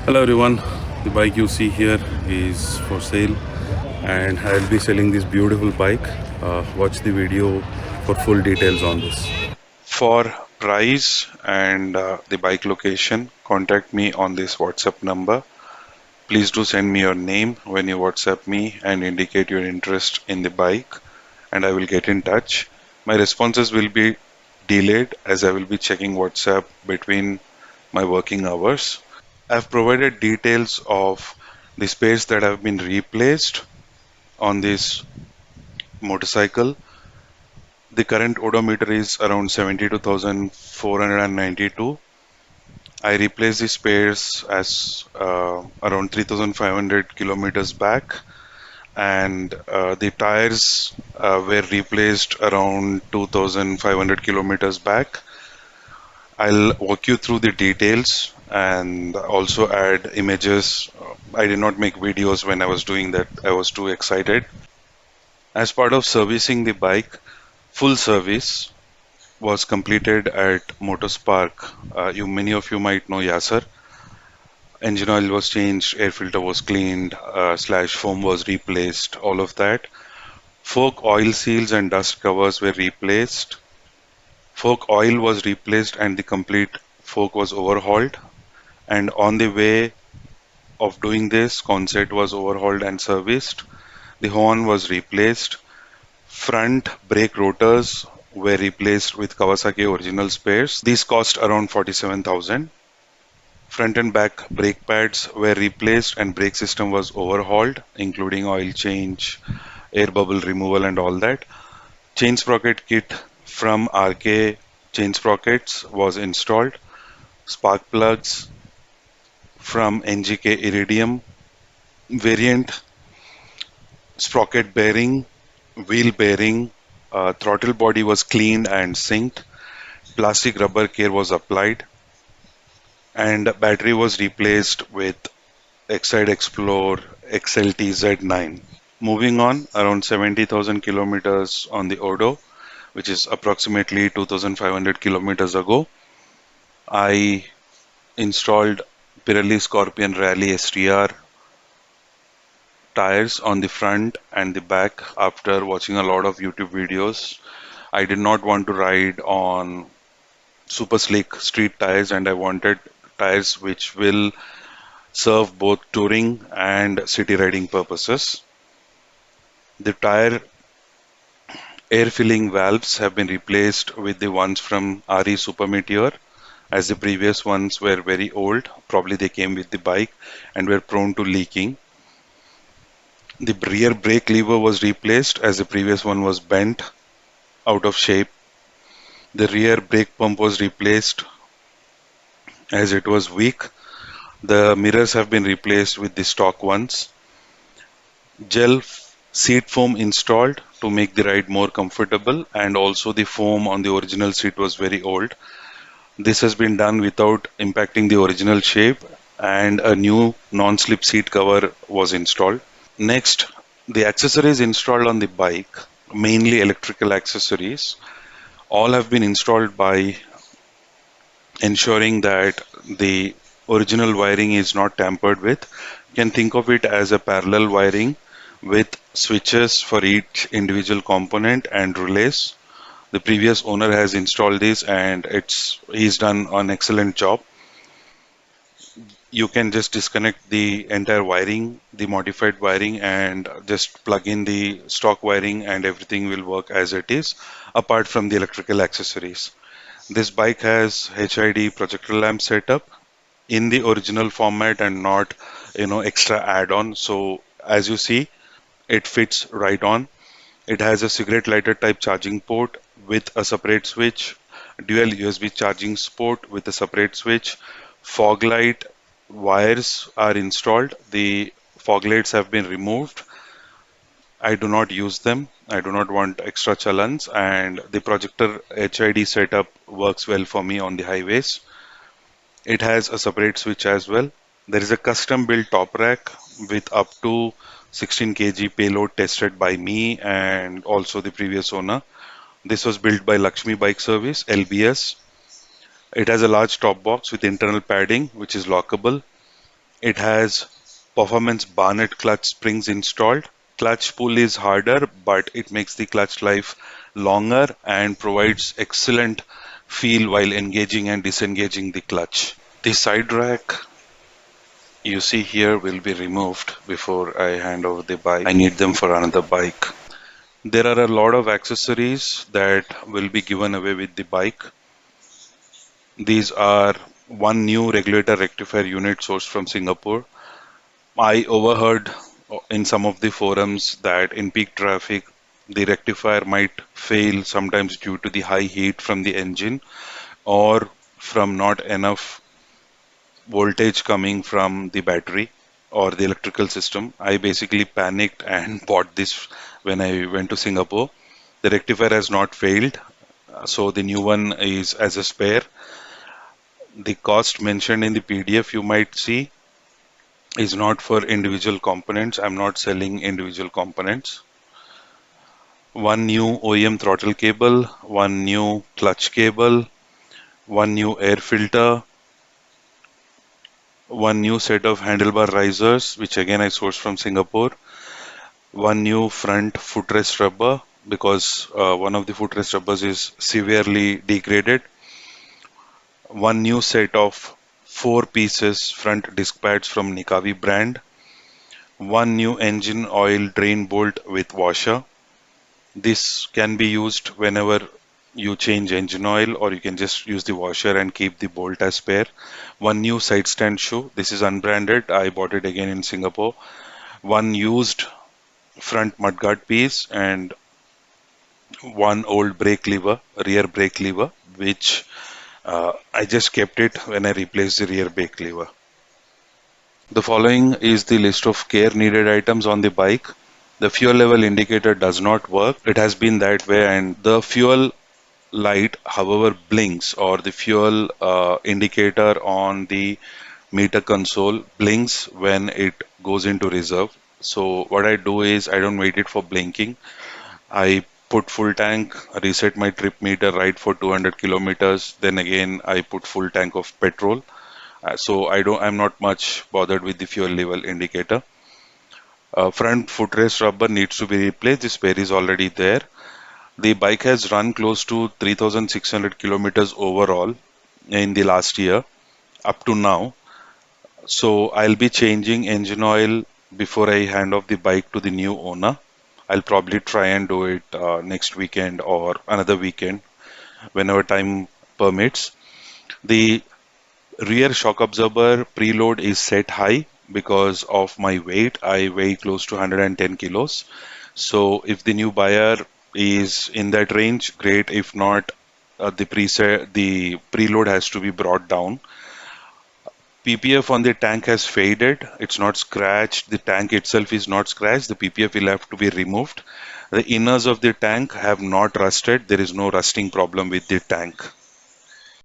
Hello everyone, the bike you see here is for sale and I'll be selling this beautiful bike. Watch the video for full details on this. For price and the bike location, contact me on this WhatsApp number. Please do send me your name when you WhatsApp me and indicate your interest in the bike, and I will get in touch. My responses will be delayed as I will be checking WhatsApp between my working hours. I've provided details of the spares that have been replaced on this motorcycle. The current odometer is around 72,492. I replaced the spares as around 3,500 kilometers back, and the tires were replaced around 2,500 kilometers back. I'll walk you through the details and also add images. I did not make videos when I was doing that, I was too excited. As part of servicing the bike, full service was completed at Motorspark. Many of you might know Yasser. Engine oil was changed, air filter was cleaned, slash foam was replaced, all of that. Fork oil seals and dust covers were replaced. Fork oil was replaced and the complete fork was overhauled. And on the way of doing this, concept was overhauled and serviced. The horn was replaced. Front brake rotors were replaced with Kawasaki original spares. These cost around 47,000. Front and back brake pads were replaced and brake system was overhauled, including oil change, air bubble removal and all that. Chain sprocket kit from RK chain sprockets was installed. Spark plugs from NGK Iridium variant. Sprocket bearing, wheel bearing, throttle body was cleaned and synced. Plastic rubber care was applied. And battery was replaced with Excite Explorer XLT Z9. Moving on, around 70,000 kilometers on the Odo, which is approximately 2,500 kilometers ago, I installed Pirelli Scorpion Rally STR tires on the front and the back after watching a lot of YouTube videos. I did not want to ride on super slick street tires and I wanted tires which will serve both touring and city riding purposes. The tire air filling valves have been replaced with the ones from RE Super Meteor, as the previous ones were very old. Probably they came with the bike and were prone to leaking. The rear brake lever was replaced as the previous one was bent out of shape. The rear brake pump was replaced as it was weak. The mirrors have been replaced with the stock ones. Gel seat foam installed to make the ride more comfortable, and also the foam on the original seat was very old. This has been done without impacting the original shape, and a new non-slip seat cover was installed. Next, the accessories installed on the bike, mainly electrical accessories, all have been installed by ensuring that the original wiring is not tampered with. You can think of it as a parallel wiring with switches for each individual component and relays. The previous owner has installed this and he's done an excellent job. You can just disconnect the entire wiring, the modified wiring, and just plug in the stock wiring and everything will work as it is, apart from the electrical accessories. This bike has HID projector lamp setup in the original format and not, extra add-on. So as you see, it fits right on. It has a cigarette lighter type charging port with a separate switch, dual USB charging port with a separate switch. Fog light wires are installed. The fog lights have been removed. I do not use them. I do not want extra challans, and the projector HID setup works well for me on the highways. It has a separate switch as well. There is a custom built top rack with up to 16 kg payload tested by me and also the previous owner. This was built by Lakshmi Bike Service, LBS. It has a large top box with internal padding which is lockable. It has performance Barnett clutch springs installed. Clutch pull is harder, but it makes the clutch life longer and provides excellent feel while engaging and disengaging the clutch. The side rack you see here will be removed before I hand over the bike. I need them for another bike. There are a lot of accessories that will be given away with the bike. These are one new regulator rectifier unit sourced from Singapore. I overheard in some of the forums that in peak traffic, the rectifier might fail sometimes due to the high heat from the engine or from not enough voltage coming from the battery or the electrical system. I basically panicked and bought this when I went to Singapore. The rectifier has not failed, so the new one is as a spare. The cost mentioned in the PDF you might see is not for individual components. I'm not selling individual components. One new OEM throttle cable, one new clutch cable, one new air filter, one new set of handlebar risers, which again I sourced from Singapore, one new front footrest rubber because one of the footrest rubbers is severely degraded, one new set of 4 pieces front disc pads from Nikavi brand, one new engine oil drain bolt with washer. This can be used whenever you change engine oil, or you can just use the washer and keep the bolt as spare. One new side stand shoe. This is unbranded. I bought it again in Singapore. One used front mudguard piece and one old brake lever, rear brake lever, which I just kept it when I replaced the rear brake lever. The following is the list of care needed items on the bike. The fuel level indicator does not work. It has been that way, and the fuel light, however, blinks, or the fuel indicator on the meter console blinks when it goes into reserve. So what I do is I don't wait it for blinking. I put full tank, reset my trip meter, ride for 200 kilometers. Then again, I put full tank of petrol. I'm not much bothered with the fuel level indicator. Front footrest rubber needs to be replaced. The spare is already there. The bike has run close to 3,600 kilometers overall in the last year up to now. So I'll be changing engine oil before I hand off the bike to the new owner. I'll probably try and do it next weekend or another weekend whenever time permits. The rear shock absorber preload is set high because of my weight. I weigh close to 110 kilos. So if the new buyer is in that range, great. If not, the preload has to be brought down. PPF on the tank has faded. It's not scratched. The tank itself is not scratched. The PPF will have to be removed. The inners of the tank have not rusted. There is no rusting problem with the tank.